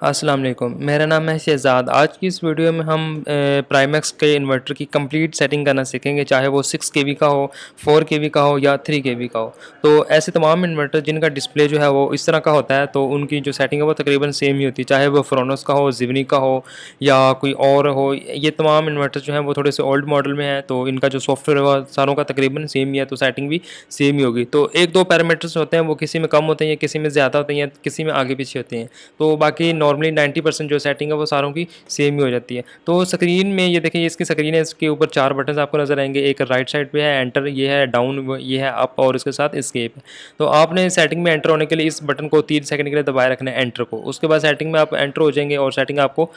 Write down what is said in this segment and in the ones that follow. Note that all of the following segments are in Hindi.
अस्सलाम वालेकुम, मेरा नाम है शहज़ाद। आज की इस वीडियो में हम प्राइमैक्स के इन्वर्टर की कंप्लीट सेटिंग करना सीखेंगे, चाहे वो 6 केवी का हो, 4 केवी का हो या 3 केवी का हो। तो ऐसे तमाम इन्वर्टर जिनका डिस्प्ले जो है वो इस तरह का होता है, तो उनकी जो सेटिंग है वो तकरीबन सेम ही होती है, चाहे वो फ्रोनोस का हो, ज़िवनी का हो या कोई और हो। ये तमाम इन्वर्टर जो हैं वो थोड़े से ओल्ड मॉडल में हैं, तो इनका जो सॉफ्टवेयर है वो सारों का तकरीबन सेम ही है, तो सेटिंग भी सेम ही होगी। तो 1-2 पैरामीटर्स होते हैं, वो किसी में कम होते हैं या किसी में ज़्यादा होते हैं या किसी में आगे-पीछे होते हैं। तो बाकी नॉर्मली 90% जो सेटिंग है वो सारों की सेम ही हो जाती है। तो स्क्रीन में ये देखिए, इसकी स्क्रीन है, इसके ऊपर 4 बटन्स आपको नज़र आएँगे। एक राइट साइड पे है एंटर, ये है डाउन, ये है अप और इसके साथ एस्केप है। तो आपने सेटिंग में एंटर होने के लिए इस बटन को 3 सेकंड के लिए दबाए रखना है, एंटर को। उसके बाद सेटिंग में आप एंटर हो जाएँगे और सेटिंग आपको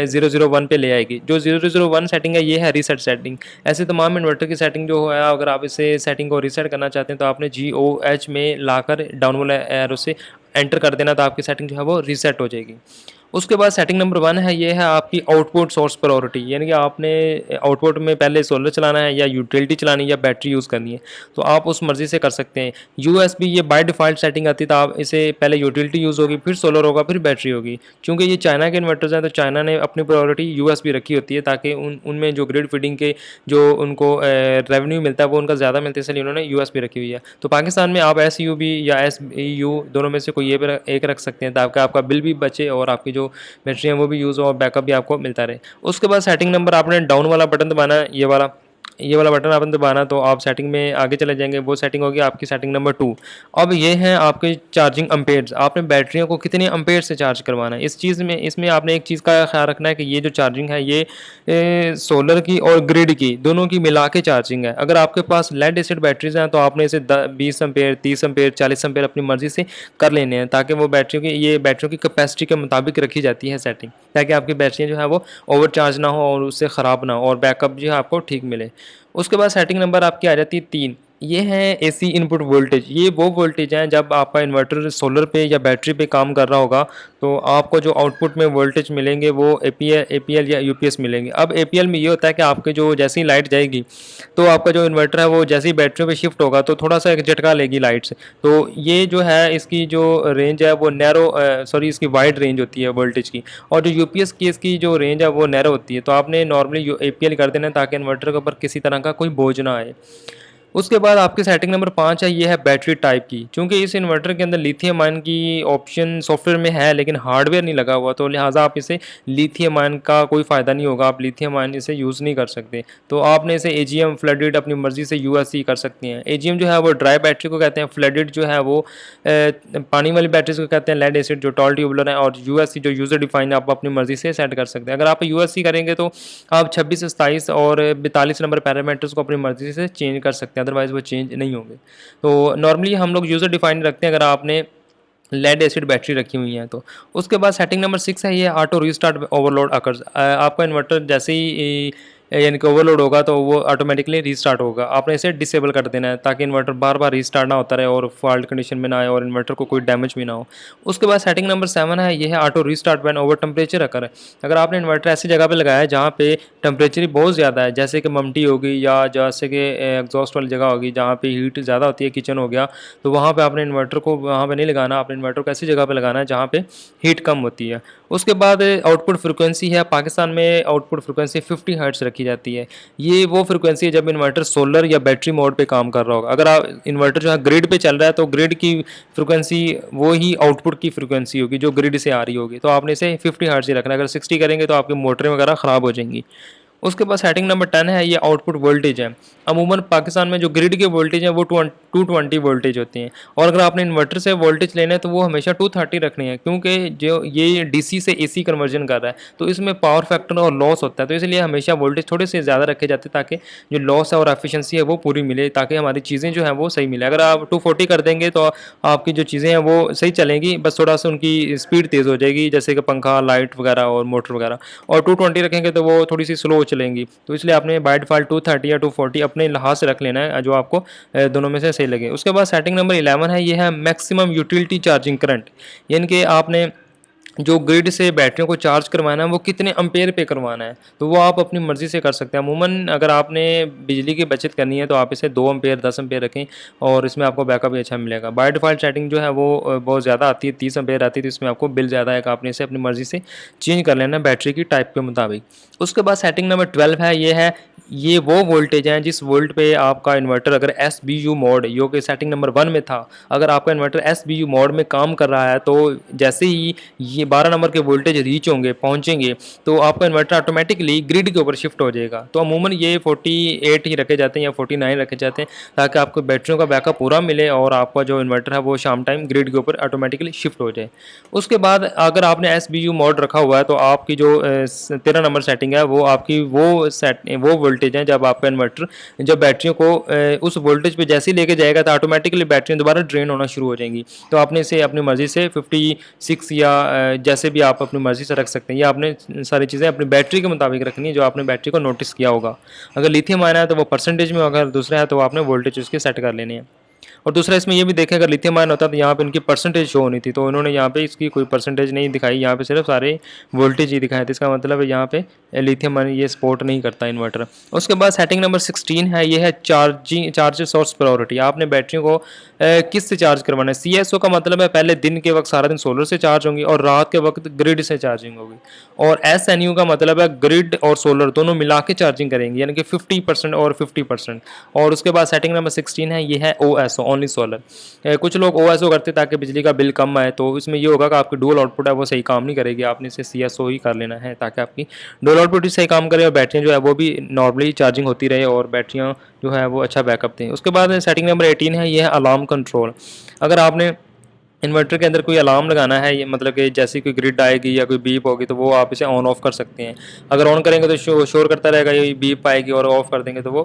001 पे ले आएगी। जो 001 सेटिंग है ये है रीसेट सेटिंग। ऐसे तमाम इन्वर्टर की सेटिंग जो है, अगर आप इसे सेटिंग को रीसेट करना चाहते हैं तो आपने GOH में लाकर डाउन वाला एरो से एंटर कर देना, तो आपकी सेटिंग जो है वो रीसेट हो जाएगी। उसके बाद सेटिंग नंबर 1 है, ये है आपकी आउटपुट सोर्स प्रायोरिटी, यानी कि आपने आउटपुट में पहले सोलर चलाना है या यूटिलिटी चलानी है या बैटरी यूज़ करनी है, तो आप उस मर्ज़ी से कर सकते हैं। यूएसबी ये बाय डिफ़ॉल्ट सेटिंग आती है, तो आप इसे पहले यूटिलिटी यूज़ होगी, फिर सोलर होगा, फिर बैटरी होगी। चूँकि ये चाइना के इन्वर्टर्स हैं, तो चाइना ने अपनी प्रायोरिटी यूएसबी रखी होती है, ताकि उनमें जो ग्रिड फीडिंग के जो उनको रेवेन्यू मिलता है वो उनका ज़्यादा मिलता है, इसलिए उन्होंने यूएसबी रखी हुई है। तो पाकिस्तान में आप एसयूबी या एसईयू दोनों में से कोई एक रख सकते हैं, ताकि आपका बिल भी बचे और आपकी जो बैटरी है वो भी यूज़ हो और बैकअप भी आपको मिलता रहे। उसके बाद सेटिंग नंबर आपने डाउन वाला बटन दबाना है, ये वाला बटन आपने दबाना, तो आप सेटिंग में आगे चले जाएँगे, वो सेटिंग होगी आपकी सेटिंग नंबर 2। अब ये है आपके चार्जिंग एम्पेयर्स, आपने बैटरियों को कितने एम्पेयर से चार्ज करवाना है। इसमें आपने एक चीज़ का ख़्याल रखना है कि ये जो चार्जिंग है ये सोलर की और ग्रिड की दोनों की मिला के चार्जिंग है। अगर आपके पास लेड एसिड बैटरीज़ हैं तो आपने इसे 20 एम्पेयर, 30 एम्पेयर, 40 एम्पेयर अपनी मर्ज़ी से कर लेने हैं, ताकि वो बैटरियों की कैपेसिटी के मुताबिक रखी जाती है सेटिंग, ताकि आपकी बैटरियाँ जो है वो ओवरचार्ज ना हो और उससे ख़राब ना हो और बैकअप जो है आपको ठीक मिले। उसके बाद सेटिंग नंबर आपकी आ जाती है 3। ये है एसी इनपुट वोल्टेज। ये वो वोल्टेज हैं जब आपका इन्वर्टर सोलर पे या बैटरी पे काम कर रहा होगा, तो आपको जो आउटपुट में वोल्टेज मिलेंगे वो एपीएल या यूपीएस मिलेंगे। अब एपीएल में ये होता है कि आपके जो जैसे ही लाइट जाएगी, तो आपका जो इन्वर्टर है वो जैसे ही बैटरी पे शिफ्ट होगा तो थोड़ा-सा एक झटका लेगी लाइट से। तो ये जो है इसकी जो रेंज है वो इसकी वाइड रेंज होती है वोल्टेज की, और जो यूपीएस की इसकी जो रेंज है वो नैरो होती है। तो आपने नॉर्मली एपीएल कर देना है, ताकि इन्वर्टर के ऊपर किसी तरह का कोई बोझ ना आए। उसके बाद आपकी सेटिंग नंबर 5 है, ये है बैटरी टाइप की। चूँकि इस इन्वर्टर के अंदर लिथियम आयन की ऑप्शन सॉफ्टवेयर में है, लेकिन हार्डवेयर नहीं लगा हुआ, तो लिहाज़ा आप इसे लिथियम आयन का कोई फ़ायदा नहीं होगा, आप लिथियम आयन इसे यूज़ नहीं कर सकते। तो आपने इसे एजीएम, फ्लडेड अपनी मर्ज़ी से यूएससी कर सकते हैं। एजीएम जो है वो ड्राई बैटरी को कहते हैं, फ्लडेड जो है वो पानी वाली बैटरीज़ को कहते हैं, लेड एसिड जो टॉल ट्यूबुलर है, और यूएससी जो यूज़र डिफाइन आप अपनी मर्ज़ी से सेट कर सकते हैं। अगर आप यूएससी करेंगे तो आप 26, 27 और 42 नंबर पैरामीटर्स को अपनी मर्ज़ी से चेंज कर सकते हैं, अदरवाइज़ वो चेंज नहीं होंगे। तो नॉर्मली हम लोग यूज़र डिफाइंड रखते हैं, अगर आपने लेड एसिड बैटरी रखी हुई है तो। उसके बाद सेटिंग नंबर 6 है, ये ऑटो रीस्टार्ट ओवरलोड अकर्स। आपका इन्वर्टर जैसे ही यानी कि ओवरलोड होगा तो वो ऑटोमेटिकली रीस्टार्ट होगा। आपने इसे डिसेबल कर देना है, ताकि इन्वर्टर बार-बार रीस्टार्ट ना होता रहे और फॉल्ट कंडीशन में ना आए और इन्वर्टर को कोई डैमेज भी ना हो। उसके बाद सेटिंग नंबर 7 है, ये है auto restart when over temperature occur. अगर आपने इन्वर्टर ऐसी जगह पे लगाया है जहाँ पे टेम्परेचर ही बहुत ज़्यादा है, जैसे कि ममटी होगी या जैसे कि एग्जॉस्ट वाली जगह होगी जहाँ पे हीट ज़्यादा होती है, किचन हो गया, तो वहाँ पे आपने इन्वर्टर को वहाँ पे नहीं लगाना। आपने इन्वर्टर को ऐसी जगह पे लगाना है जहाँ पे हीट कम होती है। उसके बाद आउटपुट फ्रीक्वेंसी है, पाकिस्तान में आउटपुट फ्रीक्वेंसी 50 हर्ट्ज़ रखी जाती है। ये वो फ्रीक्वेंसी है जब इन्वर्टर सोलर या बैटरी मोड पे काम कर रहा होगा। अगर आप इन्वर्टर जो है ग्रिड पे चल रहा है, तो ग्रिड की फ्रीक्वेंसी वो ही आउटपुट की फ्रीक्वेंसी होगी जो ग्रिड से आ रही होगी, तो आपने इसे 50 हर्ट्ज़ ही रखना है। अगर 60 करेंगे तो आपकी मोटरें वगैरह ख़राब हो जाएंगी। उसके बाद सेटिंग नंबर 10 है, ये आउटपुट वोल्टेज है। अमूमन पाकिस्तान में जो ग्रिड के वोल्टेज हैं वो 220 वोल्टेज होती हैं, और अगर आपने इन्वर्टर से वोल्टेज लेना है तो वो हमेशा 230 रखनी है, क्योंकि जो ये डीसी से एसी कन्वर्जन कर रहा है, तो इसमें पावर फैक्टर और लॉस होता है, तो इसलिए हमेशा वोल्टेज थोड़े से ज़्यादा रखे जाते हैं, ताकि जो लॉस है और एफिशिएंसी है वो पूरी मिले, ताकि हमारी चीज़ें जो हैं वो सही मिले। अगर आप 240 कर देंगे तो आपकी जो चीज़ें हैं वो सही चलेंगी, बस थोड़ा सा उनकी स्पीड तेज़ हो जाएगी, जैसे कि पंखा, लाइट वगैरह और मोटर वगैरह। और 220 रखेंगे तो वो थोड़ी सी स्लो चलेंगी, तो इसलिए आपने बाय डिफ़ॉल्ट 230 या 240 अपने लिहाज से रख लेना है, जो आपको दोनों में से सही लगे। उसके बाद सेटिंग नंबर 11 है, ये है मैक्सिमम यूटिलिटी चार्जिंग करंट, यानी कि आपने जो ग्रिड से बैटरियों को चार्ज करवाना है वो कितने एम्पेयर पे करवाना है, तो वो आप अपनी मर्ज़ी से कर सकते हैं। अमूमन अगर आपने बिजली की बचत करनी है तो आप इसे 2 एम्पेयर 10 एम्पेयर रखें और इसमें आपको बैकअप भी अच्छा मिलेगा। बाय डिफ़ॉल्ट सेटिंग जो है वो बहुत ज़्यादा आती है, 30 एम्पेयर आती है, तो इसमें आपको बिल ज़्यादा आएगा। आपने इसे अपनी मर्ज़ी से चेंज कर लेना है बैटरी की टाइप के मुताबिक। उसके बाद सेटिंग नंबर 12 है, ये वो वोल्टेज हैं जिस वोल्ट पे आपका इन्वर्टर अगर एसबीयू मोड, जो कि सेटिंग नंबर 1 में था, अगर आपका इन्वर्टर एसबीयू मोड में काम कर रहा है तो जैसे ही ये 12 नंबर के वोल्टेज रीच होंगे, पहुँचेंगे, तो आपका इन्वर्टर ऑटोमेटिकली ग्रिड के ऊपर शिफ्ट हो जाएगा। तो अमूमन ये 48 ही रखे जाते हैं या 49 रखे जाते हैं, ताकि आपको बैटरियों का बैकअप पूरा मिले और आपका जो इन्वर्टर है वो शाम टाइम ग्रिड के ऊपर ऑटोमेटिकली शिफ्ट हो जाए। उसके बाद अगर आपने एसबीयू मोड रखा हुआ है तो आपकी जो 13 नंबर सेटिंग है वो आपकी वो वोल्टेज है जब आपका इन्वर्टर जब बैटरियों को उस वोल्टेज पे जैसे ही लेके जाएगा तो ऑटोमेटिकली बैटरियाँ दोबारा ड्रेन होना शुरू हो जाएंगी। तो आपने इसे अपनी मर्ज़ी से 56 या जैसे भी आप अपनी मर्ज़ी से रख सकते हैं। ये आपने सारी चीज़ें अपनी बैटरी के मुताबिक रखनी है जो आपने बैटरी को नोटिस किया होगा। अगर लिथियम आयन है तो वो परसेंटेज में, अगर दूसरा है तो आपने वोल्टेज उसके सेट कर लेने हैं। और दूसरा इसमें ये भी देखें, अगर लिथियम आयन होता तो यहाँ पे इनकी परसेंटेज शो होनी थी, तो इन्होंने यहाँ पे इसकी कोई परसेंटेज नहीं दिखाई, यहाँ पे सिर्फ सारे वोल्टेज ही दिखाए थे। इसका मतलब है यहाँ पे लिथियम आयन ये सपोर्ट नहीं करता इन्वर्टर। उसके बाद सेटिंग नंबर 16 है, ये है चार्ज सोर्स प्रायोरिटी। आपने बैटरियों को किस से चार्ज करवाना है। CSO का मतलब है पहले दिन के वक्त सारा दिन सोलर से चार्ज होंगी और रात के वक्त ग्रिड से चार्जिंग होगी। और SNU का मतलब है ग्रिड और सोलर दोनों मिला के चार्जिंग करेंगे, यानी कि 50% और 50%। और उसके बाद सेटिंग नंबर 16 है, ये है OSO, ओनली सोलर। कुछ लोग OSO करते ताकि बिजली का बिल कम आए, तो इसमें ये होगा कि आपकी डुअल आउटपुट है वो सही काम नहीं करेगी। आपने इसे CSO ही कर लेना है ताकि आपकी डुअल आउटपुट ही सही काम करे और बैटरियाँ जो है वो भी नॉर्मली चार्जिंग होती रहे और बैटरियाँ जो है वो अच्छा बैकअप दें। उसके बाद सेटिंग नंबर 18 है, ये है अलार्म कंट्रोल। अगर आपने इन्वर्टर के अंदर कोई अलार्म लगाना है, ये मतलब कि जैसे कोई ग्रिड आएगी या कोई बीप होगी तो वो आप इसे ऑन ऑफ कर सकते हैं। अगर ऑन करेंगे तो शोर करता रहेगा, ये बीप आएगी, और ऑफ कर देंगे तो वो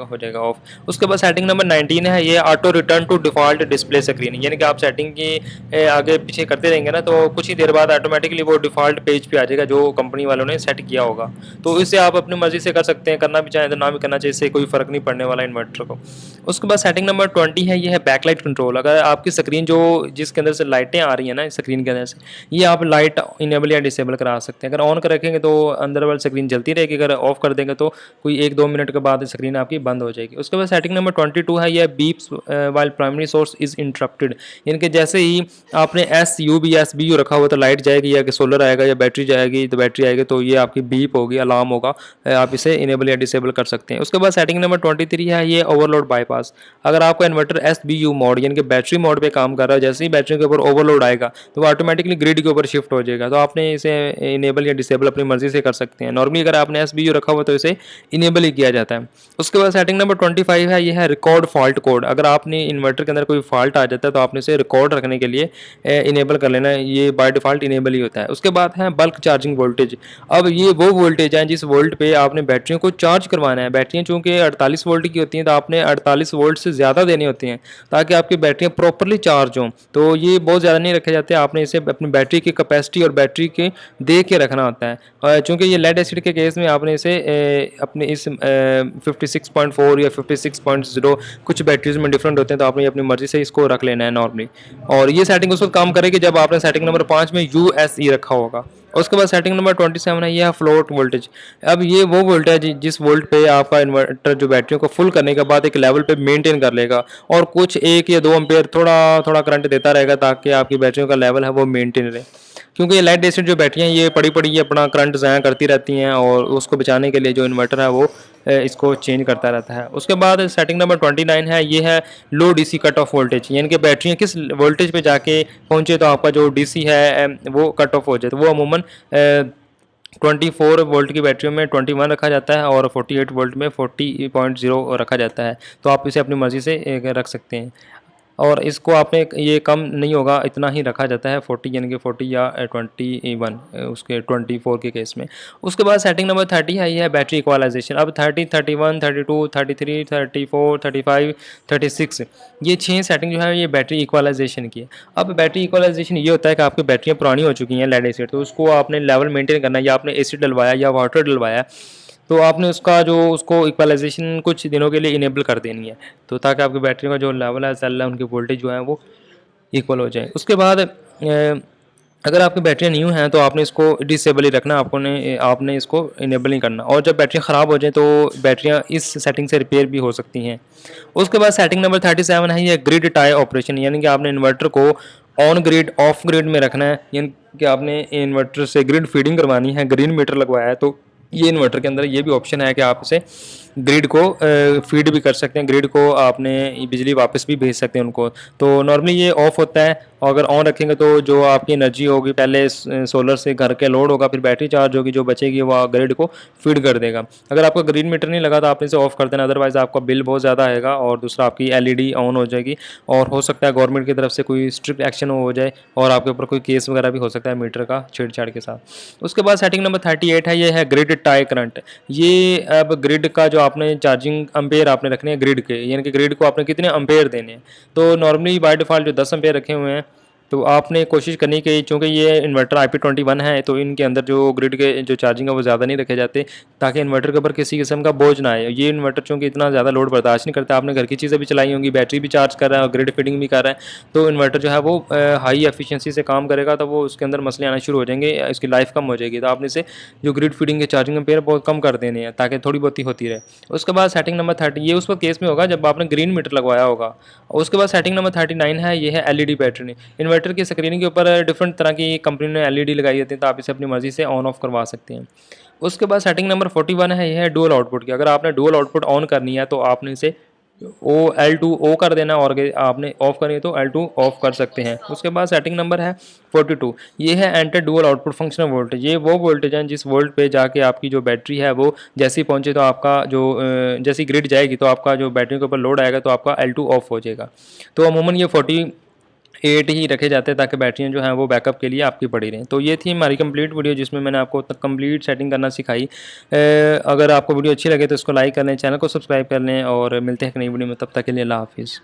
हो जाएगा ऑफ। उसके बाद सेटिंग नंबर 19 है, ये auto return to default display screen. यानी कि आप सेटिंग की आगे पीछे करते रहेंगे ना तो कुछ ही देर बाद ऑटोमेटिकली वो डिफ़ॉल्ट पेज पे आ जाएगा जो कंपनी वालों ने सेट किया होगा। तो इसे आप अपनी मर्ज़ी से कर सकते हैं, करना भी चाहें तो ना भी करना चाहिए, इससे कोई फ़र्क नहीं पड़ने वाला इन्वर्टर को। उसके बाद सेटिंग नंबर 20 है, ये है बैकलाइट कंट्रोल। अगर आपकी स्क्रीन जो जिसके अंदर से लाइटें आ रही हैं ना स्क्रीन के अंदर से, ये आप लाइट इनेबल या डिसेबल करा सकते हैं। अगर ऑन कर रखेंगे तो अंदर वाली स्क्रीन जलती रहेगी, अगर ऑफ कर देंगे तो कोई 1-2 मिनट के बाद स्क्रीन आपकी बंद हो जाएगी। उसके बाद सेटिंग नंबर 22 है, यह beeps while primary source is interrupted. यानी कि जैसे ही आपने SUB या SBU रखा हुआ तो लाइट जाएगी, या कि सोलर आएगा या बैटरी जाएगी तो बैटरी आएगी, तो ये आपकी बीप होगी, अलार्म होगा, आप इसे इनेबल या डिसेबल कर सकते हैं। उसके बाद सेटिंग नंबर 23 है, ये ओवरलोड बाईपास। अगर आपका इन्वर्टर SBU मोड यानी कि बैटरी मोड पे काम कर रहा है, जैसे ही बैटरी के ऊपर ओवरलोड आएगा तो वो ऑटोमेटिकली ग्रिड के ऊपर शिफ्ट हो जाएगा। तो आपने इसे इनेबल या डिसेबल अपनी मर्जी से कर सकते हैं। नॉर्मली अगर आपने SBU रखा हुआ तो इसे इनेबल ही किया जाता है। उसके बाद सेटिंग नंबर 25 है, ये है रिकॉर्ड फॉल्ट कोड। अगर आपने इन्वर्टर के अंदर कोई फॉल्ट आ जाता है तो आपने इसे रिकॉर्ड रखने के लिए इनेबल कर लेना है, ये बाय डिफ़ॉल्ट इनेबल ही होता है। उसके बाद है बल्क चार्जिंग वोल्टेज। अब ये वो वोल्टेज है जिस वोल्ट पे आपने बैटरियों को चार्ज करवाना है। बैटरियाँ चूँकि 48 वोल्ट की होती हैं तो आपने 48 वोल्ट से ज़्यादा देनी होती हैं ताकि आपकी बैटरियाँ प्रॉपर्ली चार्ज हों। तो ये बहुत ज़्यादा नहीं रखे जाते, आपने इसे अपनी बैटरी की कैपेसिटी और बैटरी के देख के रखना होता है। चूँकि ये लेड एसिड के केस में आपने इसे अपने इस 56.4 या 56.0 कुछ बैटरीज में डिफरेंट होते हैं, तो आपने अपनी मर्जी से इसको रख लेना है नॉर्मली। और ये सेटिंग उस वक्त काम करेगी जब आपने सेटिंग नंबर 5 में USE रखा होगा। उसके बाद सेटिंग नंबर 27 है, यह है फ्लोट वोल्टेज। अब ये वो वोल्टेज जिस वोल्ट पे आपका इन्वर्टर जो बैटरियों को फुल करने के बाद एक लेवल पे मेंटेन कर लेगा और कुछ 1 या 2 एम्पीयर थोड़ा थोड़ा करंट देता रहेगा ताकि आपकी बैटरियों का लेवल है वो मेंटेन रहे। क्योंकि ये लेड एसिड जो बैटरियाँ ये पड़ी पड़ी ये अपना करंट ज़ाया करती रहती हैं और उसको बचाने के लिए जो इन्वर्टर है वो इसको चेंज करता रहता है। उसके बाद सेटिंग नंबर 29 है, ये है लो DC कट ऑफ वोल्टेज। यानी कि बैटरियाँ किस वोल्टेज पे जाके पहुँचे तो आपका जो DC है वो कट ऑफ हो जाए। तो वो अमूमन 24 वोल्ट की बैटरियों में 21 रखा जाता है और 48 वोल्ट में 40.0 रखा जाता है। तो आप इसे अपनी मर्ज़ी से रख सकते हैं और इसको आपने ये कम नहीं होगा, इतना ही रखा जाता है 40 यानी कि 40 या 21 उसके 24 के केस में। उसके बाद सेटिंग नंबर 30 है, ये है बैटरी इक्वलाइजेशन। अब 30, 31, 32, 33, 34, 35, 36 ये 6 सेटिंग जो है ये बैटरी इक्वलाइजेशन की है। अब बैटरी इक्वलाइजेशन ये होता है कि आपकी बैटरियाँ पुरानी हो चुकी हैं लेड एसिड, तो उसको आपने लेवल मेंटेन करना है, या आपने एसिड डलवाया या वाटर डलवाया तो आपने उसका जो उसको इक्वलाइजेशन कुछ दिनों के लिए इनेबल कर देनी है, तो ताकि आपकी बैटरी का जो लेवल है सेल है उनकी वोल्टेज जो है वो इक्वल हो जाए। उसके बाद अगर आपकी बैटरियाँ न्यू हैं तो आपने इसको डिसेबल ही रखना, आपने इसको इनेबल नहीं करना। और जब बैटरी ख़राब हो जाए तो बैटरियाँ इस सेटिंग से रिपेयर भी हो सकती हैं। उसके बाद सेटिंग नंबर 37 है ये ग्रिड टाई ऑपरेशन, यानी कि आपने इन्वर्टर को ऑन ग्रिड ऑफ ग्रिड में रखना है, यानी कि आपने इन्वर्टर से ग्रिड फीडिंग करवानी है। ग्रीन मीटर लगवाया है तो ये इन्वर्टर के अंदर ये भी ऑप्शन है कि आप इसे ग्रिड को फीड भी कर सकते हैं, ग्रिड को आपने बिजली वापस भी भेज सकते हैं उनको। तो नॉर्मली ये ऑफ होता है, और अगर ऑन रखेंगे तो जो आपकी एनर्जी होगी पहले सोलर से घर के लोड होगा, फिर बैटरी चार्ज होगी, जो बचेगी वो ग्रिड को फीड कर देगा। अगर आपका ग्रीन मीटर नहीं लगा तो आपने इसे ऑफ कर देना, अदरवाइज़ आपका बिल बहुत ज़्यादा आएगा। और दूसरा आपकी एलईडी ऑन हो जाएगी, और हो सकता है गवर्नमेंट की तरफ से कोई स्ट्रिक्ट एक्शन हो जाए और आपके ऊपर कोई केस वगैरह भी हो सकता है मीटर का छेड़छाड़ के साथ। उसके बाद सेटिंग नंबर 38 है, ये है ग्रिड टाई करंट। ये अब ग्रिड का जो आपने चार्जिंग एम्पेयर आपने रखने हैं ग्रिड के, यानी कि ग्रिड को आपने कितने एम्पेयर देने हैं। तो नॉर्मली बाय डिफ़ॉल्ट जो 10 एम्पेयर रखे हुए हैं, तो आपने कोशिश करनी कि चूँकि ये इन्वर्टर IP21 है तो इनके अंदर जो ग्रिड के जो चार्जिंग है वो ज़्यादा नहीं रखे जाते, ताकि इन्वर्टर के ऊपर किसी किस्म का बोझ ना आए। ये इन्वर्टर चूँकि इतना ज़्यादा लोड बर्दाश्त नहीं करता, आपने घर की चीज़ें भी चलाई होंगी, बैटरी भी चार्ज कर रहा है और ग्रिड फीडिंग भी कर रहा है, तो इन्वर्टर जो है वो हाई एफिशिएंसी से काम करेगा, तो वो उसके अंदर मसले आना शुरू हो जाएंगे, इसकी लाइफ कम हो जाएगी। तो आपने इसे जो ग्रिड फीडिंग के चार्जिंग एम्पेयर बहुत कम कर देने हैं, ताकि थोड़ी बहुत ही होती रहे। उसके बाद सेटिंग नंबर 30, ये उस वक्त केस में होगा जब आपने ग्रीन मीटर लगवाया होगा। उसके बाद सेटिंग नंबर 39 है, ये है एलईडी बैटरी। इन्वर्टर की स्क्रीनिंग के ऊपर डिफरेंट तरह की कंपनी ने एलईडी लगाई होती है, तो आप इसे अपनी मर्ज़ी से ऑन ऑफ करवा सकते हैं। उसके बाद सेटिंग नंबर 41 है, यह है डुअल आउटपुट की। अगर आपने डुअल आउटपुट ऑन करनी है तो आपने इसे L2 O कर देना, और अगर आपने ऑफ करनी है तो L2 ऑफ कर सकते हैं। उसके बाद सेटिंग नंबर है 42, ये है enter dual output functional voltage. ये वो वोल्टेज है जिस वोल्ट पे जाके आपकी जो बैटरी है वो जैसे ही पहुंचे तो आपका जो जैसी ग्रिड जाएगी तो आपका जो बैटरी के ऊपर लोड आएगा तो आपका L2 ऑफ हो जाएगा। तो अमूमन ये 48 ही रखे जाते हैं ताकि बैटरियाँ जो हैं वो बैकअप के लिए आपकी पड़ी रहें। तो ये थी हमारी कंप्लीट वीडियो जिसमें मैंने आपको कंप्लीट सेटिंग करना सिखाई। अगर आपको वीडियो अच्छी लगे तो इसको लाइक कर लें, चैनल को सब्सक्राइब कर लें, और मिलते हैं एक नई वीडियो में। तब तक के लिए अल्लाह हाफिज़।